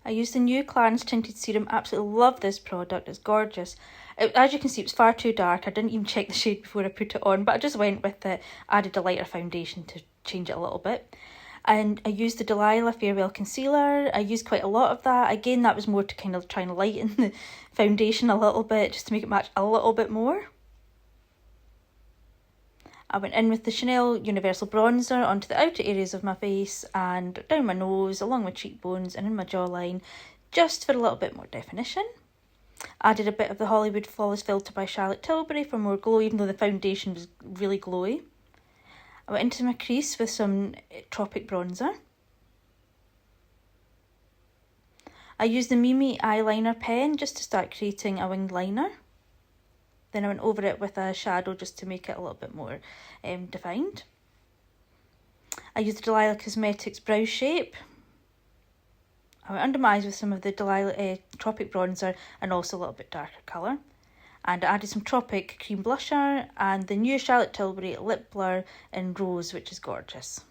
I used the new Clarins Tinted Serum. Absolutely love this product. It's gorgeous. As you can see, it was far too dark. I didn't even check the shade before I put it on, but I just went with it. Added a lighter foundation to change it a little bit. And I used the Delilah Farewell Concealer. I used quite a lot of that. Again, that was more to kind of try and lighten the foundation a little bit, just to make it match a little bit more. I went in with the Chanel Universal Bronzer onto the outer areas of my face and down my nose, along my cheekbones and in my jawline, just for a little bit more definition. Added a bit of the Hollywood Flawless Filter by Charlotte Tilbury for more glow, even though the foundation was really glowy. I went into my crease with some Tropic Bronzer. I used the Mimi eyeliner pen just to start creating a winged liner. Then I went over it with a shadow just to make it a little bit more defined. I used the Delilah Cosmetics Brow Shape. I went under my eyes with some of the Delilah Tropic Bronzer and also a little bit darker colour. And I added some Tropic Cream Blusher and the new Charlotte Tilbury Lip Blur in Rose, which is gorgeous.